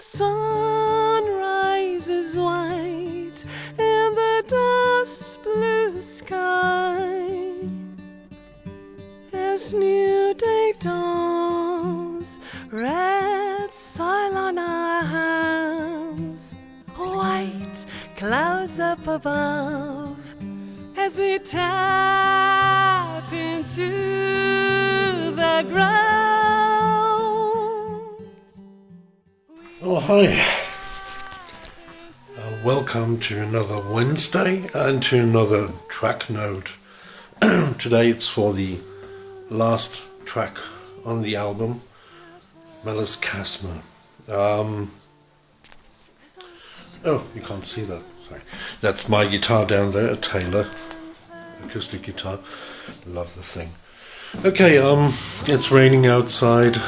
sun rises white in the dust blue sky. As new day dawns, red soil on our hands, white clouds up above, as we tap into the ground. Oh, hi. Welcome to another Wednesday and to another track note. Today it's for the last track on the album, Melas Chasma. Oh, you can't see that, sorry. That's my guitar down there, a Taylor acoustic guitar. Love the thing. Okay, it's raining outside.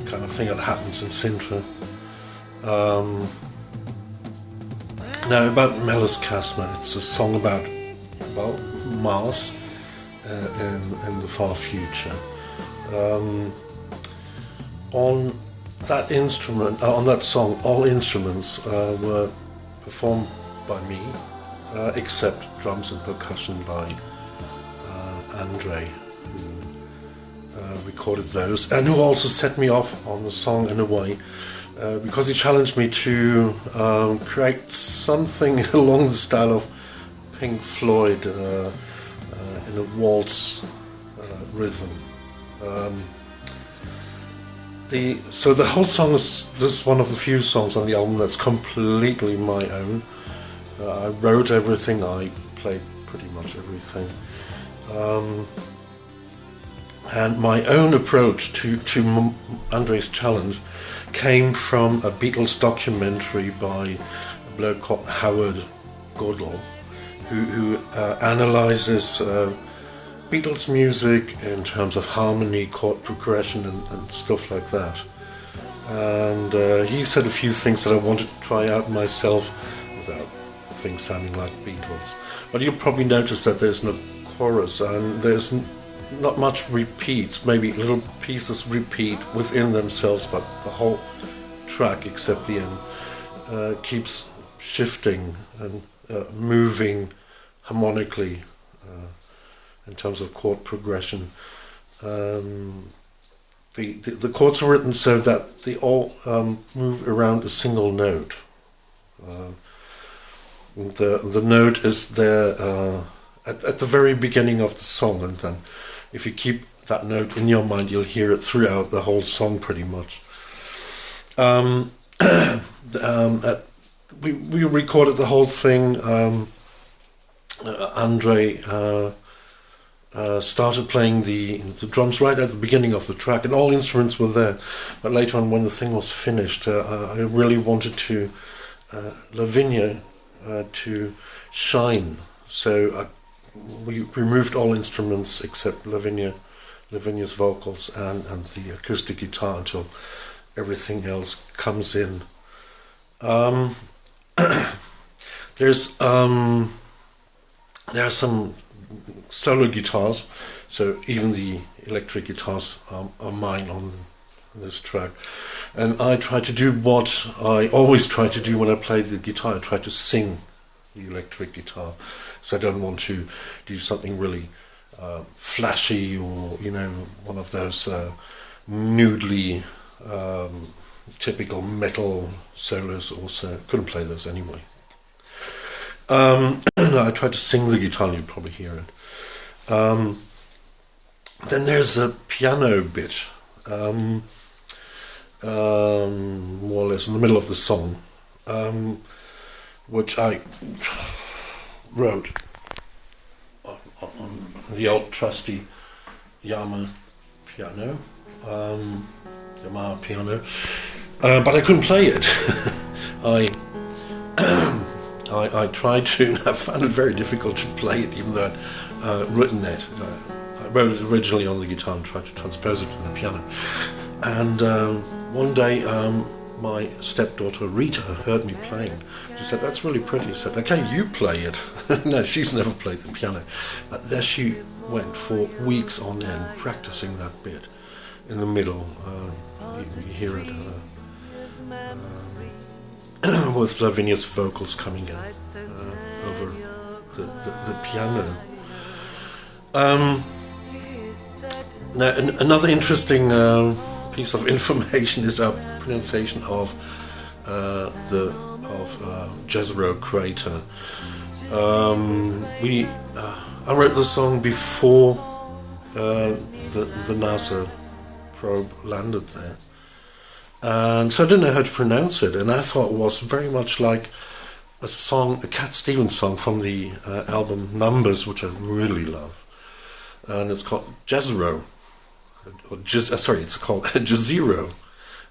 Kind of thing that happens in Sintra. Now about Melas Chasma, it's a song about, well, Mars in the far future. On that instrument, on that song, all instruments were performed by me, except drums and percussion by Andre, who recorded those, and who also set me off on the song in a way, because he challenged me to create something along the style of Pink Floyd in a waltz rhythm. So the whole song is one of the few songs on the album that's completely my own. I wrote everything, I played pretty much everything. And my own approach to Andre's challenge came from a Beatles documentary by a bloke called Howard Goodall, who analyzes Beatles music in terms of harmony, chord progression and stuff like that. And he said a few things that I wanted to try out myself without things sounding like Beatles. But you'll probably notice that there's no chorus and there's not much repeats, maybe little pieces repeat within themselves, but the whole track, except the end, keeps shifting and moving harmonically in terms of chord progression. The chords are written so that they all move around a single note. The note is there at the very beginning of the song, and then if you keep that note in your mind, you'll hear it throughout the whole song pretty much. We recorded the whole thing. Andre started playing the drums right at the beginning of the track, and all instruments were there. But later on, when the thing was finished, I really wanted to Lavinia to shine. So we removed all instruments except Lavinia's vocals and the acoustic guitar until everything else comes in. There are some solo guitars, so even the electric guitars are mine on this track. And I try to do what I always try to do when I play the guitar. I try to sing the electric guitar, so I don't want to do something really flashy or, one of those noodly typical metal solos. Also, couldn't play those anyway. I try to sing the guitar, and you'll probably hear it. Then there's a piano bit, more or less in the middle of the song, which I wrote on the old trusty Yamaha piano, but I couldn't play it. I tried to, and I found it very difficult to play it, even though I'd written it. I wrote it originally on the guitar and tried to transpose it to the piano. And one day, my stepdaughter Rita heard me playing. She said, "That's really pretty." I said, "Okay, you play it." No, she's never played the piano. But there she went for weeks on end practicing that bit. in the middle. You hear it with Lavinia's vocals coming in over the piano. Now, another interesting piece of information is our pronunciation of Jezero crater. I wrote the song before the NASA probe landed there, and so I didn't know how to pronounce it, and I thought it was very much like a Cat Stevens song from the album Numbers, which I really love, and it's called Jezero, it's called Jezero.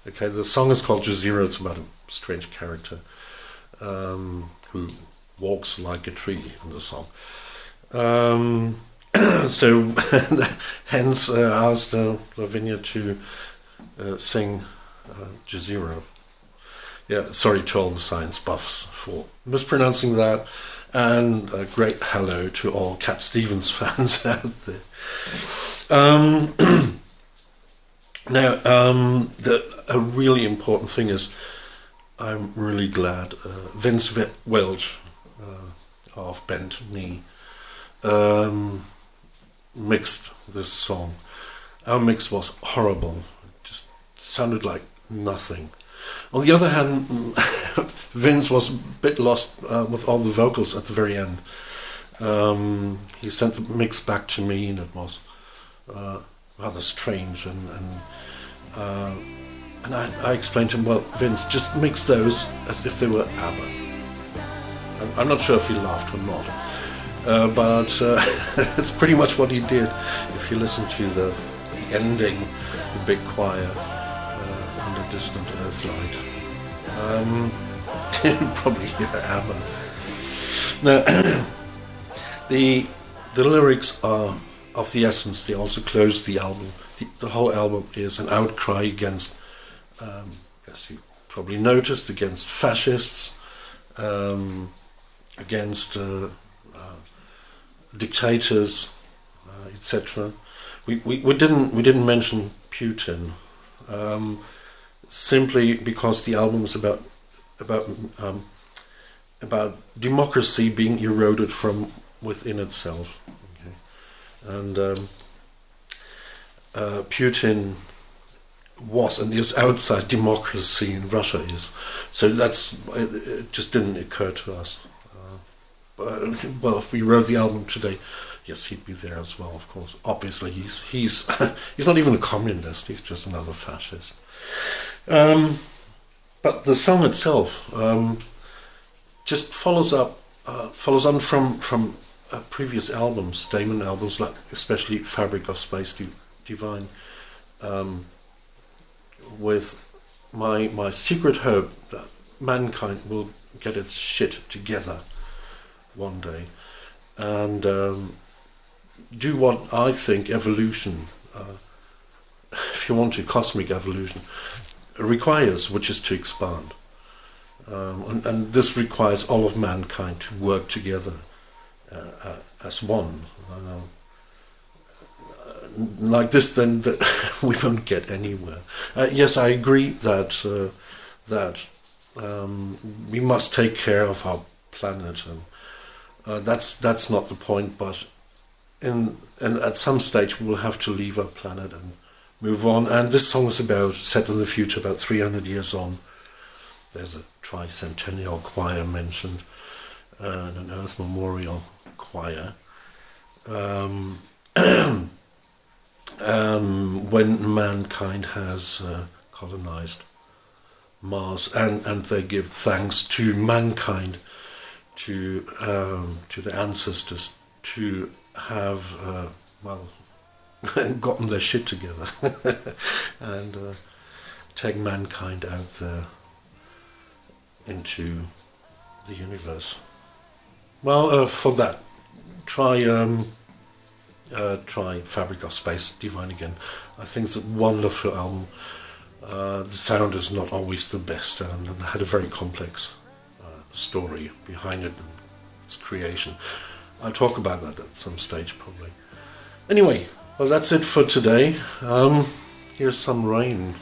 Okay, the song is called Jezero. It's about a strange character who walks like a tree in the song. So hence I asked Lavinia to sing Jezero. Yeah, sorry to all the science buffs for mispronouncing that, and a great hello to all Cat Stevens fans out there. Now, a really important thing is, I'm really glad Vince Welch of Bent Knee mixed this song. Our mix was horrible. It just sounded like nothing. On the other hand, Vince was a bit lost with all the vocals at the very end. He sent the mix back to me, and it was rather strange. And I explained to him, well, Vince, just mix those as if they were ABBA. I'm not sure if he laughed or not, but it's pretty much what he did. If you listen to the ending, the big choir under Distant Earthlight, probably hear ABBA. Now, the lyrics are of the essence. They also close the album. The whole album is an outcry against, as you probably noticed, against fascists, against dictators, etc. We didn't mention Putin, simply because the album is about democracy being eroded from within itself. Okay. And Putin was and is outside democracy, and Russia is. So it just didn't occur to us. Well, if we wrote the album today, yes, he'd be there as well, of course. Obviously, he's he's not even a communist. He's just another fascist. But the song itself just follows on from previous albums, Daymoon albums, like especially Fabric of Space Divine, with my secret hope that mankind will get its shit together one day and do what I think evolution, if you want to, cosmic evolution, requires, which is to expand. And this requires all of mankind to work together as one. Like this, then that we won't get anywhere. Yes, I agree that we must take care of our planet, and that's not the point. But and at some stage we will have to leave our planet and move on. And this song is set in the future, about 300 years on. There's a tricentennial choir mentioned, and an Earth Memorial choir. When mankind has colonized Mars, and they give thanks to mankind, to the ancestors, to have gotten their shit together and take mankind out there into the universe. Well, for that, try Fabric of Space Divine again. I think it's a wonderful album. The sound is not always the best, and it had a very complex story behind it and its creation. I'll talk about that at some stage, probably. Anyway, well, that's it for today. Here's some rain.